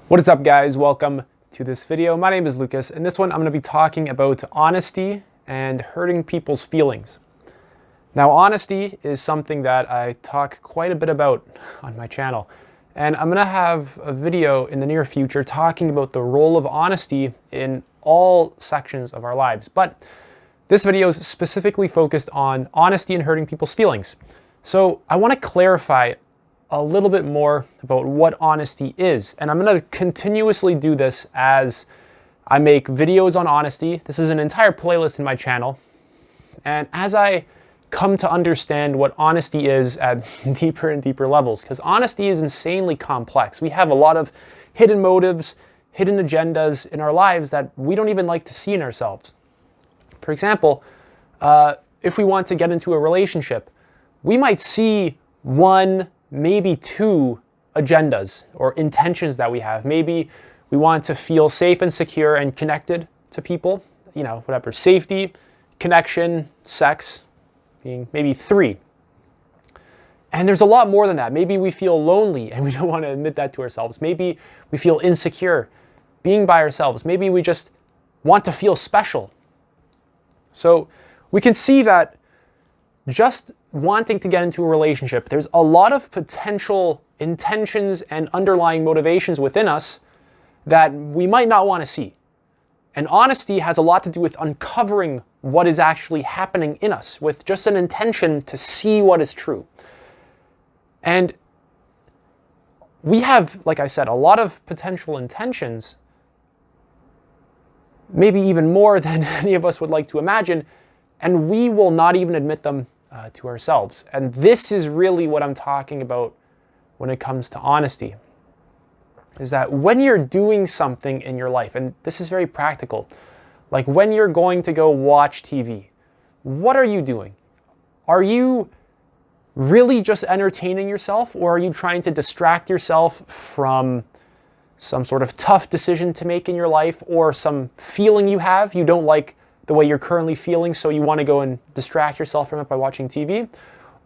What is up, guys? Welcome to this video. My name is Lucas. In this one, I'm going to be talking about honesty and hurting people's feelings. Now, honesty is something that I talk quite a bit about on my channel. And I'm going to have a video in the near future talking about the role of honesty in all sections of our lives. But this video is specifically focused on honesty and hurting people's feelings. So I want to clarify a little bit more about what honesty is. And I'm going to continuously do this as I make videos on honesty. This is an entire playlist in my channel. And as I come to understand what honesty is at deeper and deeper levels, because honesty is insanely complex. We have a lot of hidden motives, hidden agendas in our lives that we don't even like to see in ourselves. For example, if we want to get into a relationship, we might see one, maybe two agendas or intentions that we have. Maybe we want to feel safe and secure and connected to people, whatever, safety, connection, sex, being maybe three. And there's a lot more than that. Maybe we feel lonely and we don't want to admit that to ourselves. Maybe we feel insecure being by ourselves. Maybe we just want to feel special. So we can see that just wanting to get into a relationship, there's a lot of potential intentions and underlying motivations within us that we might not want to see. And honesty has a lot to do with uncovering what is actually happening in us with just an intention to see what is true. And we have, like I said, a lot of potential intentions, maybe even more than any of us would like to imagine, and we will not even admit them to ourselves. And this is really what I'm talking about when it comes to honesty, is that when you're doing something in your life, and this is very practical, like when you're going to go watch TV, what are you doing? Are you really just entertaining yourself, or are you trying to distract yourself from some sort of tough decision to make in your life, or some feeling you have? You don't like the way you're currently feeling, so you want to go and distract yourself from it by watching TV?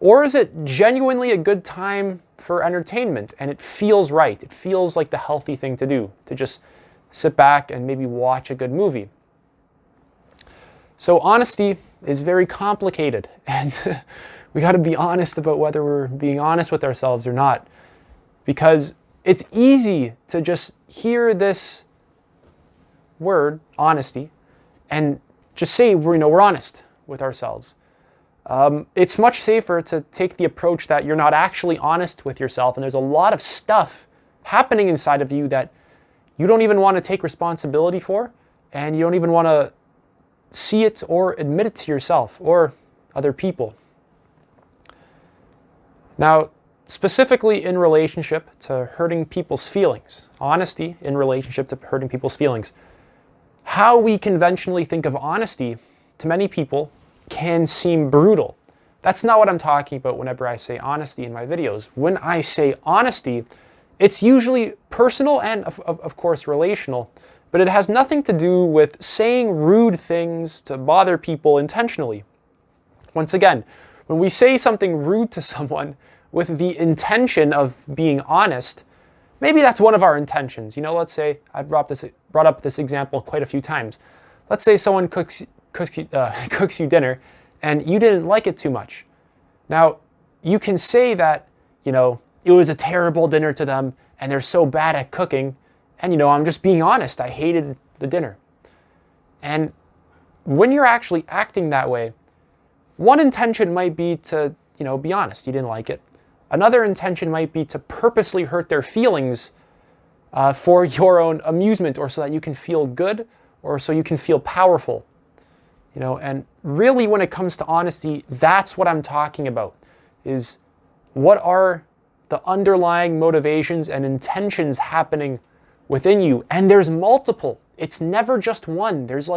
Or is it genuinely a good time for entertainment and it feels right? It feels like the healthy thing to do, to just sit back and maybe watch a good movie. So honesty is very complicated, and we got to be honest about whether we're being honest with ourselves or not, because it's easy to just hear this word, honesty, and just say we're honest with ourselves. It's much safer to take the approach that you're not actually honest with yourself, and there's a lot of stuff happening inside of you that you don't even want to take responsibility for, and you don't even want to see it or admit it to yourself or other people. Now, specifically in relationship to hurting people's feelings, honesty in relationship to hurting people's feelings, how we conventionally think of honesty to many people can seem brutal. That's not what I'm talking about whenever I say honesty in my videos. When I say honesty, it's usually personal and of course relational, but it has nothing to do with saying rude things to bother people intentionally. Once again, when we say something rude to someone with the intention of being honest, maybe that's one of our intentions. Let's say, I brought up this example quite a few times. Let's say someone cooks you dinner and you didn't like it too much. Now, you can say that, it was a terrible dinner to them and they're so bad at cooking, and I'm just being honest, I hated the dinner. And when you're actually acting that way, one intention might be to, be honest, you didn't like it. Another intention might be to purposely hurt their feelings for your own amusement, or so that you can feel good, or so you can feel powerful. And really when it comes to honesty, that's what I'm talking about, is what are the underlying motivations and intentions happening within you? And there's multiple. It's never just one. There's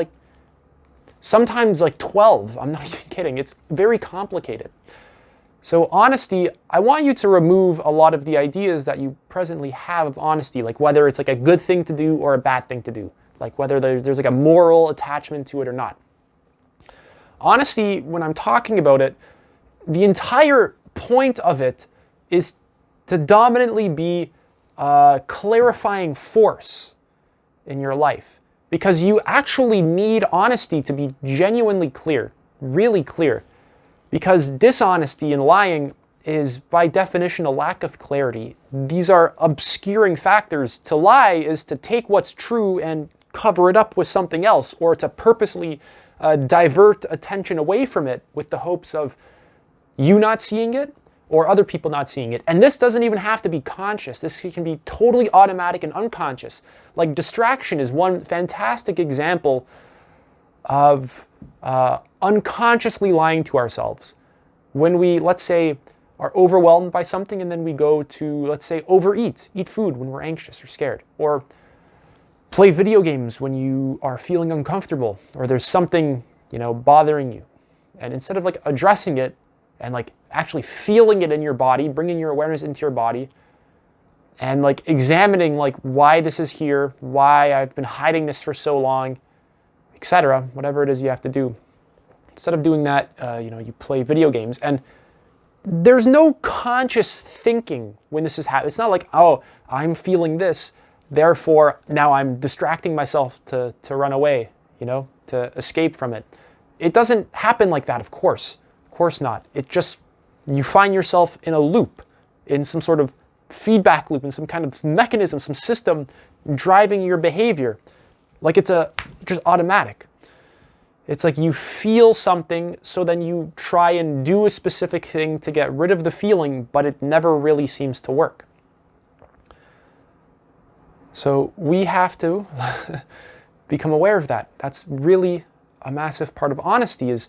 sometimes 12. I'm not even kidding. It's very complicated. So honesty, I want you to remove a lot of the ideas that you presently have of honesty, like whether it's a good thing to do or a bad thing to do, like whether there's a moral attachment to it or not. Honesty, when I'm talking about it, the entire point of it is to dominantly be clarifying force in your life, because you actually need honesty to be genuinely clear, really clear, because dishonesty and lying is by definition a lack of clarity. These are obscuring factors. To lie is to take what's true and cover it up with something else, or to purposely divert attention away from it with the hopes of you not seeing it or other people not seeing it. And this doesn't even have to be conscious. This can be totally automatic and unconscious. Like distraction is one fantastic example of unconsciously lying to ourselves. When we, let's say, are overwhelmed by something and then we go to, let's say, eat food when we're anxious or scared, or play video games when you are feeling uncomfortable or there's something, bothering you. And instead of like addressing it and like actually feeling it in your body, bringing your awareness into your body and like examining like why this is here, why I've been hiding this for so long, etc., whatever it is you have to do. Instead of doing that, you play video games, and there's no conscious thinking when this is happening. It's not like, oh, I'm feeling this, therefore now I'm distracting myself to run away, to escape from it. It doesn't happen like that, of course not. It just, you find yourself in a loop, in some sort of feedback loop, in some kind of mechanism, some system driving your behavior. Like it's just automatic. It's like you feel something, so then you try and do a specific thing to get rid of the feeling, but it never really seems to work. So we have to become aware of that. That's really a massive part of honesty, is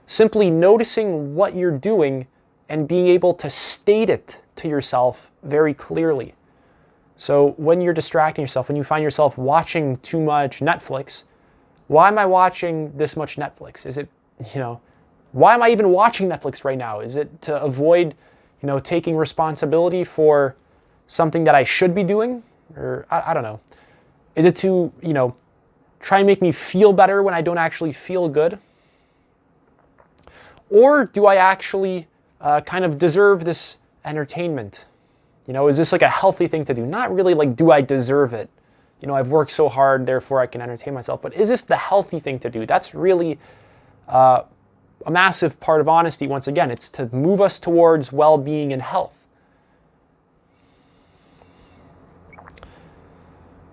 simply noticing what you're doing and being able to state it to yourself very clearly. So when you're distracting yourself, when you find yourself watching too much Netflix, why am I watching this much Netflix? Is it, why am I even watching Netflix right now? Is it to avoid, taking responsibility for something that I should be doing? Or I don't know. Is it to, try and make me feel better when I don't actually feel good? Or do I actually kind of deserve this entertainment? Is this like a healthy thing to do? Not really like, do I deserve it? I've worked so hard, therefore I can entertain myself. But is this the healthy thing to do? That's really a massive part of honesty. Once again, it's to move us towards well-being and health.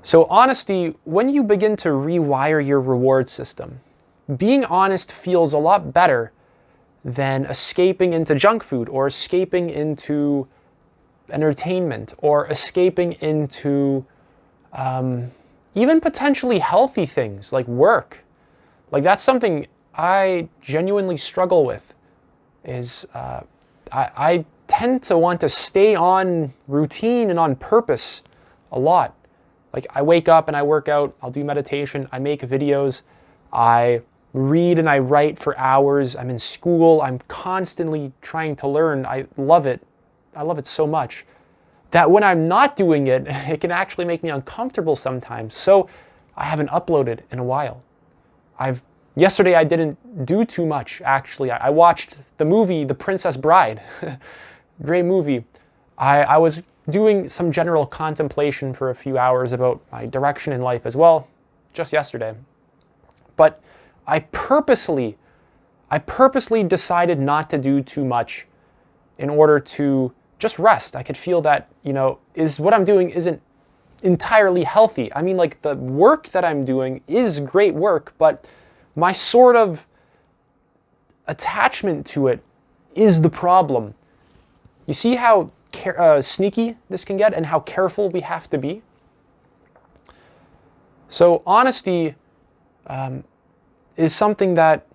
So honesty, when you begin to rewire your reward system, being honest feels a lot better than escaping into junk food, or escaping into entertainment, or escaping into even potentially healthy things like work. Like that's something I genuinely struggle with, is I tend to want to stay on routine and on purpose a lot. Like I wake up and I work out, I'll do meditation, I make videos, I read and I write for hours, I'm in school, I'm constantly trying to learn. I love it so much that when I'm not doing it, it can actually make me uncomfortable sometimes. So I haven't uploaded in a while. Yesterday I didn't do too much, actually. I watched the movie The Princess Bride. Great movie. I was doing some general contemplation for a few hours about my direction in life as well, just yesterday. But I purposely decided not to do too much in order to just rest. I could feel that, is what I'm doing isn't entirely healthy. I mean, like the work that I'm doing is great work, but my sort of attachment to it is the problem. You see how sneaky this can get and how careful we have to be? So honesty is something that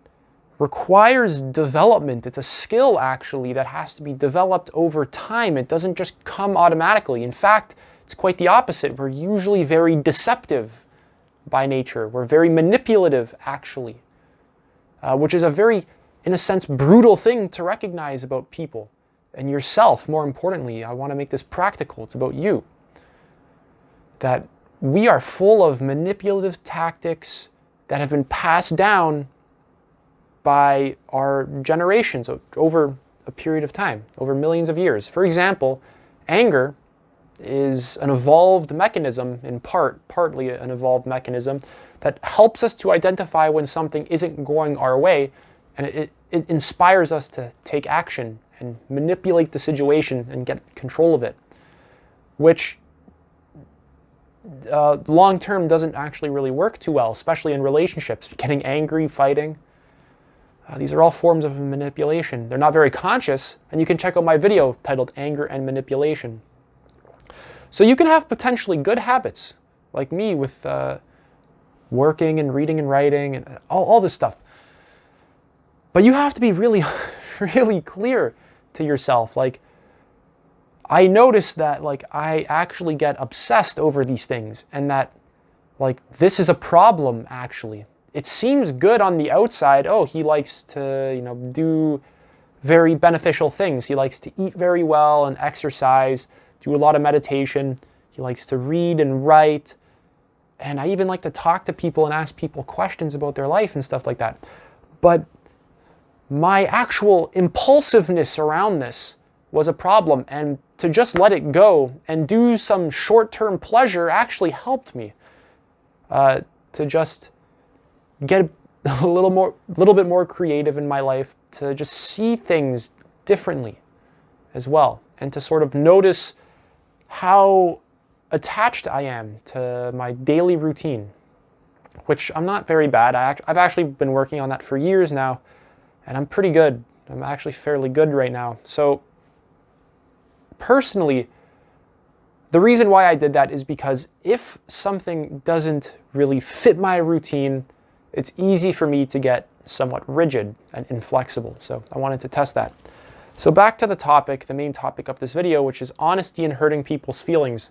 requires development. It's a skill, actually, that has to be developed over time. It doesn't just come automatically. In fact, it's quite the opposite. We're usually very deceptive by nature. We're very manipulative, actually, which is a very, in a sense, brutal thing to recognize about people and yourself. More importantly, I want to make this practical. It's about you. That we are full of manipulative tactics that have been passed down by our generations over a period of time, over millions of years. For example, anger is an evolved mechanism, partly an evolved mechanism, that helps us to identify when something isn't going our way, and it inspires us to take action and manipulate the situation and get control of it, which long term doesn't actually really work too well, especially in relationships. Getting angry, fighting, these are all forms of manipulation. They're not very conscious, and you can check out my video titled Anger and Manipulation. So you can have potentially good habits, like me with working and reading and writing and all this stuff. But you have to be really, really clear to yourself. Like, I noticed that like I actually get obsessed over these things, and that like this is a problem actually. It seems good on the outside. Oh, he likes to, do very beneficial things. He likes to eat very well and exercise, do a lot of meditation. He likes to read and write. And I even like to talk to people and ask people questions about their life and stuff like that. But my actual impulsiveness around this was a problem, and to just let it go and do some short-term pleasure actually helped me to just get a little bit more creative in my life, to just see things differently as well, and to sort of notice how attached I am to my daily routine, which I'm not very bad. I've actually been working on that for years now, and I'm pretty good. I'm actually fairly good right now. So personally, the reason why I did that is because if something doesn't really fit my routine, it's easy for me to get somewhat rigid and inflexible. So I wanted to test that. So back to the topic, the main topic of this video, which is honesty and hurting people's feelings.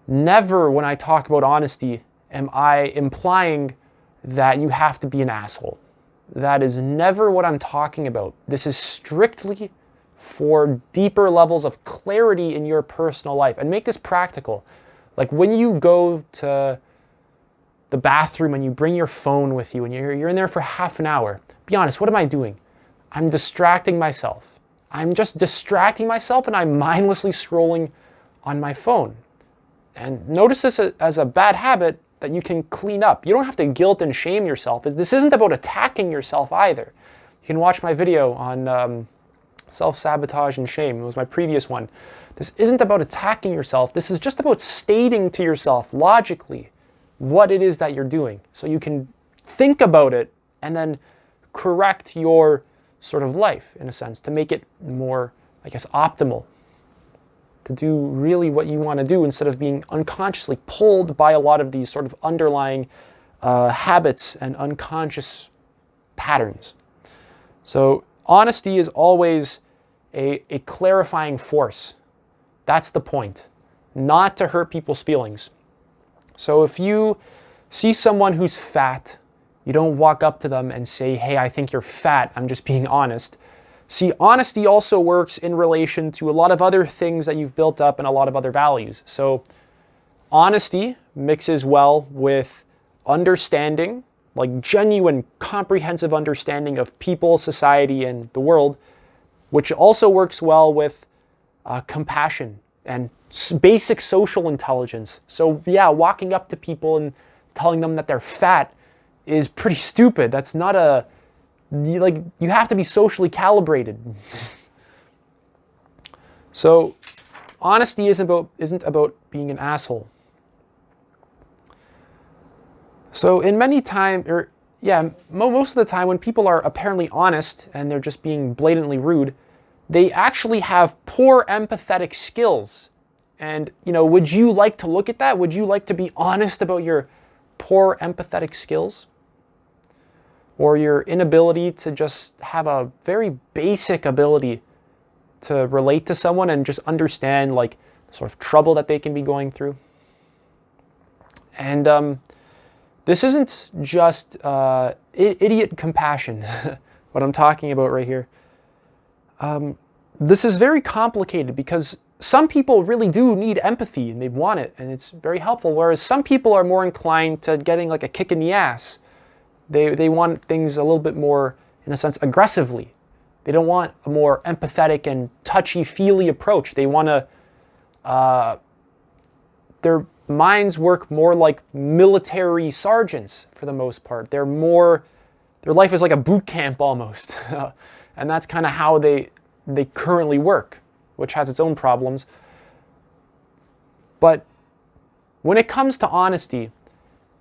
Never when I talk about honesty am I implying that you have to be an asshole. That is never what I'm talking about. This is strictly for deeper levels of clarity in your personal life. And make this practical. Like when you go to the bathroom and you bring your phone with you and you're in there for half an hour, be honest, what am I doing? I'm distracting myself. I'm just distracting myself, and I'm mindlessly scrolling on my phone. And notice this as a bad habit that you can clean up. You don't have to guilt and shame yourself. This isn't about attacking yourself either. You can watch my video on self-sabotage and shame. It was my previous one. This isn't about attacking yourself. This is just about stating to yourself logically what it is that you're doing, so you can think about it and then correct your sort of life, in a sense, to make it more, I guess, optimal, to do really what you want to do instead of being unconsciously pulled by a lot of these sort of underlying habits and unconscious patterns. So honesty is always a clarifying force. That's the point, not to hurt people's feelings. So if you see someone who's fat, you don't walk up to them and say, hey, I think you're fat, I'm just being honest. See, honesty also works in relation to a lot of other things that you've built up and a lot of other values. So honesty mixes well with understanding, like genuine, comprehensive understanding of people, society, and the world, which also works well with compassion and basic social intelligence. So yeah, walking up to people and telling them that they're fat is pretty stupid. That's not you have to be socially calibrated. So honesty isn't about being an asshole. So most of the time when people are apparently honest and they're just being blatantly rude, they actually have poor empathetic skills. And, would you like to look at that? Would you like to be honest about your poor empathetic skills? Or your inability to just have a very basic ability to relate to someone and just understand, like, the sort of trouble that they can be going through? And this isn't just idiot compassion, what I'm talking about right here. This is very complicated because some people really do need empathy and they want it and it's very helpful, whereas some people are more inclined to getting like a kick in the ass. They want things a little bit more, in a sense, aggressively. They don't want a more empathetic and touchy-feely approach. They want to Their minds work more like military sergeants for the most part. Their life is like a boot camp almost. And that's kind of how they currently work, which has its own problems. But when it comes to honesty,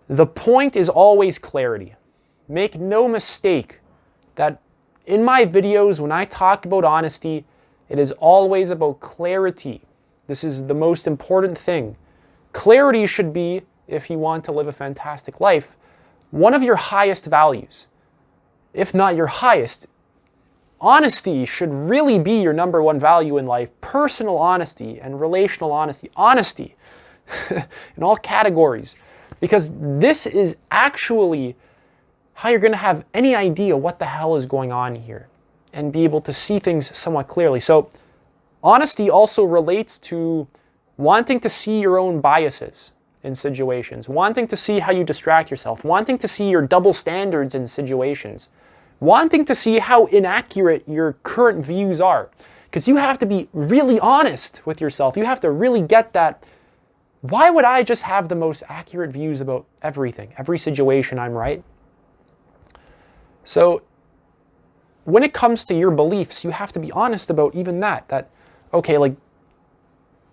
the point is always clarity. Make no mistake that in my videos, when I talk about honesty, it is always about clarity. This is the most important thing. Clarity should be, if you want to live a fantastic life, one of your highest values. If not your highest, honesty should really be your number one value in life. Personal honesty and relational honesty. Honesty in all categories. Because this is actually how you're going to have any idea what the hell is going on here and be able to see things somewhat clearly. So honesty also relates to wanting to see your own biases in situations, wanting to see how you distract yourself, wanting to see your double standards in situations, wanting to see how inaccurate your current views are. Because you have to be really honest with yourself. You have to really get that. Why would I just have the most accurate views about everything, every situation I'm right? So when it comes to your beliefs, you have to be honest about even that, okay, like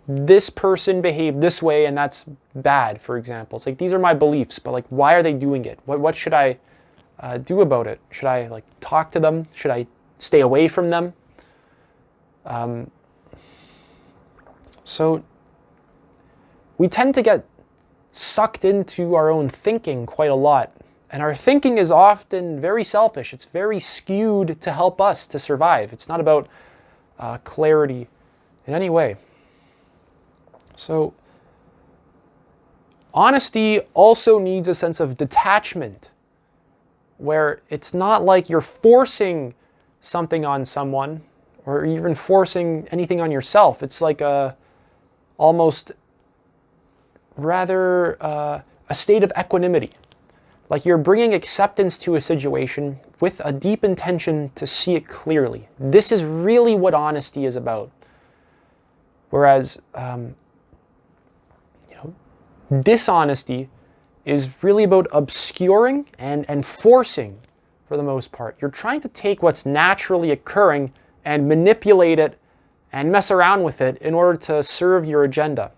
this person behaved this way and that's bad, for example. It's like, these are my beliefs, but like, why are they doing it? What should I do about it? Should I like talk to them? Should I stay away from them? So we tend to get sucked into our own thinking quite a lot. And our thinking is often very selfish. It's very skewed to help us to survive. It's not about clarity in any way. So honesty also needs a sense of detachment, where it's not like you're forcing something on someone or even forcing anything on yourself. It's like almost rather a state of equanimity. Like you're bringing acceptance to a situation with a deep intention to see it clearly. This is really what honesty is about. Whereas, dishonesty is really about obscuring and forcing for the most part. You're trying to take what's naturally occurring and manipulate it and mess around with it in order to serve your agenda.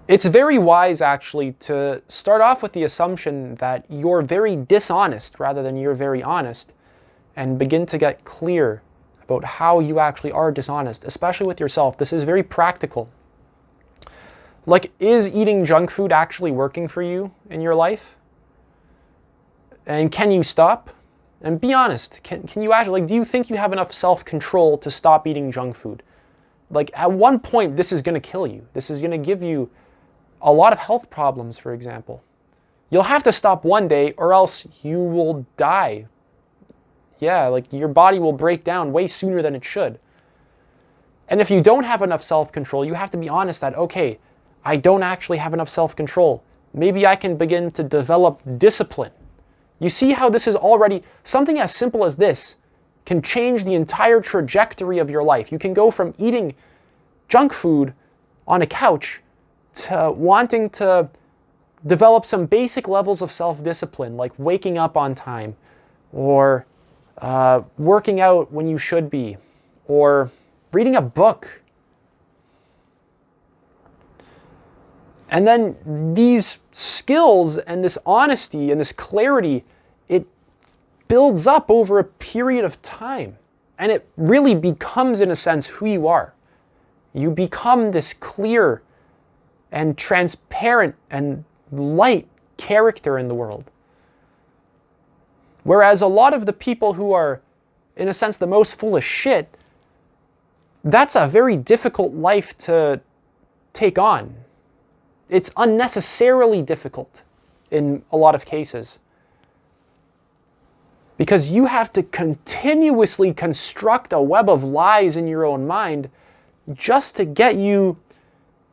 It's very wise, actually, to start off with the assumption that you're very dishonest rather than you're very honest, and begin to get clear about how you actually are dishonest, especially with yourself. This is very practical. Like, is eating junk food actually working for you in your life? And can you stop? And be honest, can you actually, like, do you think you have enough self-control to stop eating junk food? Like, at one point, this is going to kill you. This is going to give you a lot of health problems, for example. You'll have to stop one day or else you will die. Yeah, like your body will break down way sooner than it should. And if you don't have enough self-control, you have to be honest that, okay, I don't actually have enough self-control. Maybe I can begin to develop discipline. You see how this is already, something as simple as this can change the entire trajectory of your life. You can go from eating junk food on a couch to wanting to develop some basic levels of self-discipline, like waking up on time, or working out when you should be, or reading a book. And then these skills and this honesty and this clarity, it builds up over a period of time. And it really becomes, in a sense, who you are. You become this clear and transparent and light character in the world. Whereas a lot of the people who are, in a sense, the most full of shit, that's a very difficult life to take on. It's unnecessarily difficult in a lot of cases. Because you have to continuously construct a web of lies in your own mind just to get you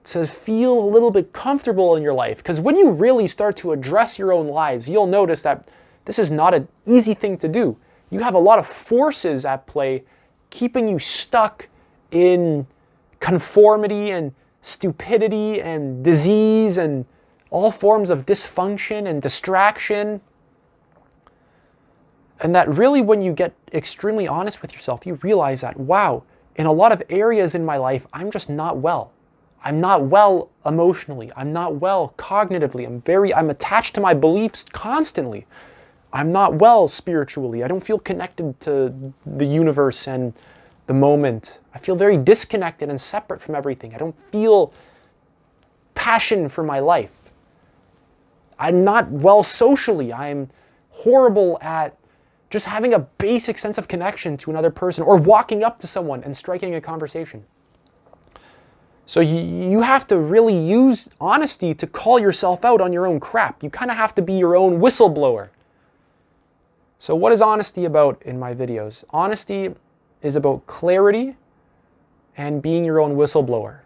to feel a little bit comfortable in your life. Because when you really start to address your own lies, you'll notice that this is not an easy thing to do. you have a lot of forces at play keeping you stuck in conformity and stupidity and disease and all forms of dysfunction and distraction. And that really, when you get extremely honest with yourself, you realize that, wow, in a lot of areas in my life, I'm just not well. I'm not well emotionally. I'm not well cognitively. I'm attached to my beliefs constantly. I'm not well spiritually. I don't feel connected to the universe and the moment. I feel very disconnected and separate from everything. I don't feel passion for my life. I'm not well socially. I'm horrible at just having a basic sense of connection to another person or walking up to someone and striking a conversation. So you have to really use honesty to call yourself out on your own crap. You kind of have to be your own whistleblower. So what is honesty about in my videos? Honesty is about clarity and being your own whistleblower,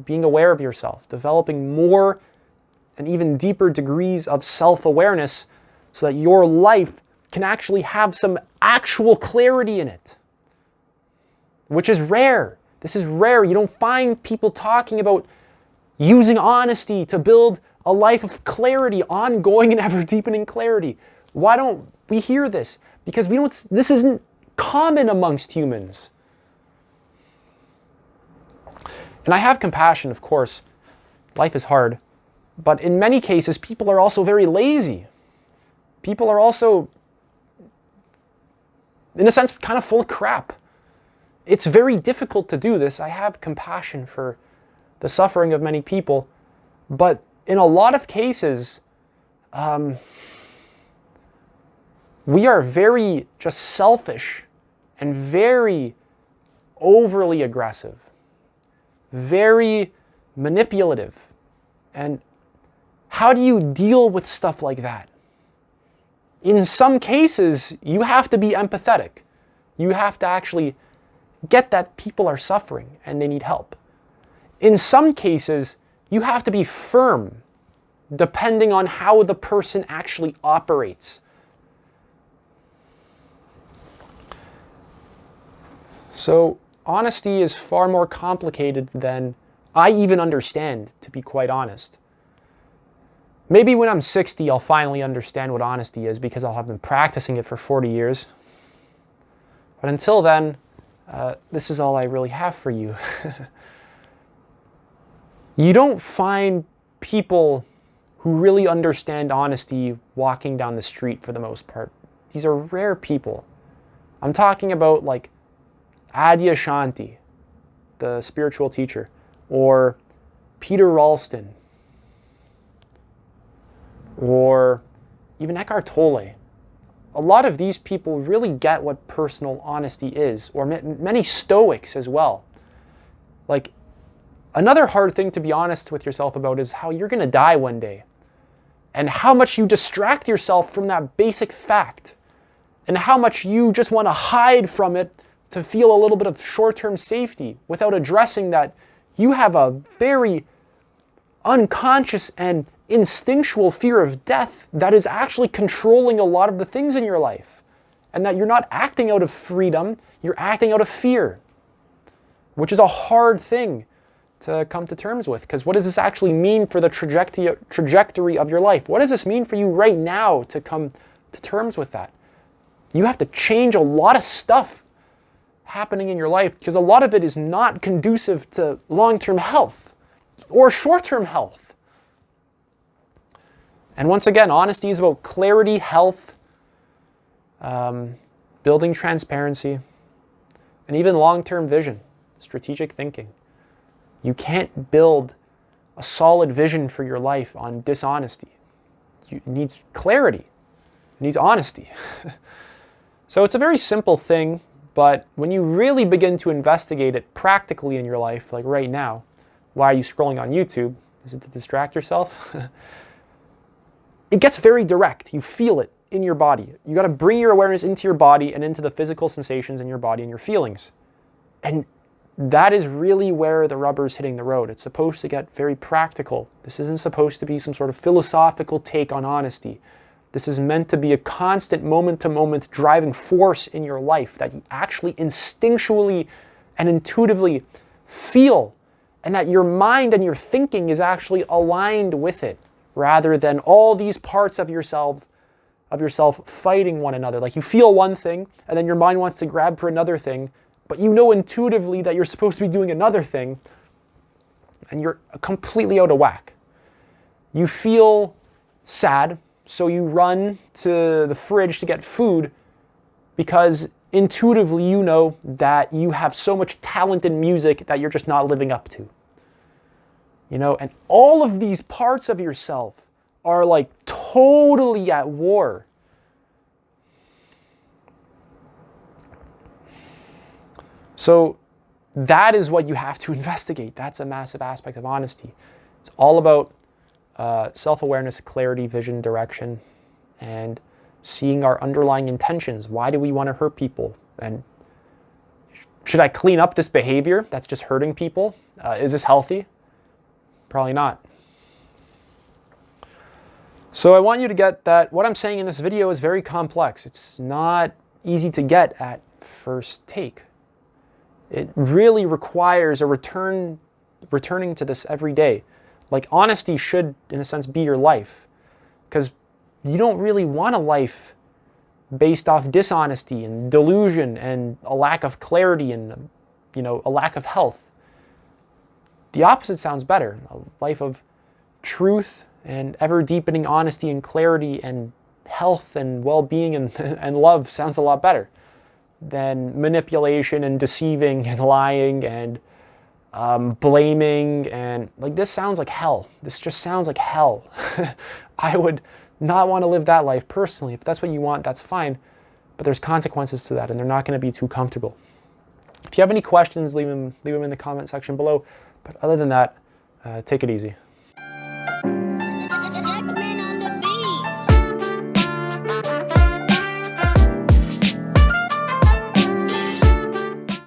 being aware of yourself, developing more and even deeper degrees of self-awareness so that your life can actually have some actual clarity in it, which is rare. This is rare. You don't find people talking about using honesty to build a life of clarity, ongoing and ever-deepening clarity. Why don't we hear this? Because this isn't common amongst humans. And I have compassion, of course. Life is hard. But in many cases, people are also very lazy. People are also, in a sense, kind of full of crap. It's very difficult to do this. I have compassion for the suffering of many people. But in a lot of cases, we are very just selfish and very overly aggressive, very manipulative. And how do you deal with stuff like that? In some cases, you have to be empathetic. You have to actually get that people are suffering and they need help. In some cases, you have to be firm, depending on how the person actually operates. So honesty is far more complicated than I even understand, to be quite honest. Maybe when I'm 60, I'll finally understand what honesty is because I'll have been practicing it for 40 years. But until then, this is all I really have for you. You don't find people who really understand honesty walking down the street for the most part. These are rare people. I'm talking about like Adya Shanti, the spiritual teacher, or Peter Ralston, or even Eckhart Tolle. A lot of these people really get what personal honesty is, or many Stoics as well. Like, another hard thing to be honest with yourself about is how you're going to die one day, and how much you distract yourself from that basic fact, and how much you just want to hide from it to feel a little bit of short-term safety without addressing that you have a very unconscious and instinctual fear of death that is actually controlling a lot of the things in your life, and that you're not acting out of freedom, you're acting out of fear, which is a hard thing to come to terms with, because what does this actually mean for the trajectory of your life? What does this mean for you right now to come to terms with that? You have to change a lot of stuff happening in your life because a lot of it is not conducive to long-term health or short-term health. And once again, honesty is about clarity, health, building transparency, and even long-term vision, strategic thinking. You can't build a solid vision for your life on dishonesty. It needs clarity. It needs honesty. So it's a very simple thing, but when you really begin to investigate it practically in your life, like right now, why are you scrolling on YouTube? Is it to distract yourself? It gets very direct. You feel it in your body. You got to bring your awareness into your body and into the physical sensations in your body and your feelings. And that is really where the rubber's hitting the road. It's supposed to get very practical. This isn't supposed to be some sort of philosophical take on honesty. This is meant to be a constant moment-to-moment driving force in your life that you actually instinctually and intuitively feel, and that your mind and your thinking is actually aligned with it, rather than all these parts of yourself fighting one another. Like, you feel one thing and then your mind wants to grab for another thing, but you know intuitively that you're supposed to be doing another thing, and you're completely out of whack. You feel sad, so you run to the fridge to get food because intuitively you know that you have so much talent in music that you're just not living up to. And all of these parts of yourself are like totally at war. So that is what you have to investigate. That's a massive aspect of honesty. It's all about self-awareness, clarity, vision, direction, and seeing our underlying intentions. Why do we want to hurt people? And should I clean up this behavior that's just hurting people? Is this healthy? Probably not. So I want you to get that what I'm saying in this video is very complex. It's not easy to get at first take. It really requires a returning to this every day. Like, honesty should, in a sense, be your life, because you don't really want a life based off dishonesty and delusion and a lack of clarity and, a lack of health. The opposite sounds better. A life of truth and ever-deepening honesty and clarity and health and well-being and love sounds a lot better than manipulation and deceiving and lying and blaming. And this sounds like hell. This just sounds like hell. I would not want to live that life personally. If that's what you want, that's fine. But there's consequences to that, and they're not going to be too comfortable. If you have any questions, leave them in the comment section below. But other than that, take it easy.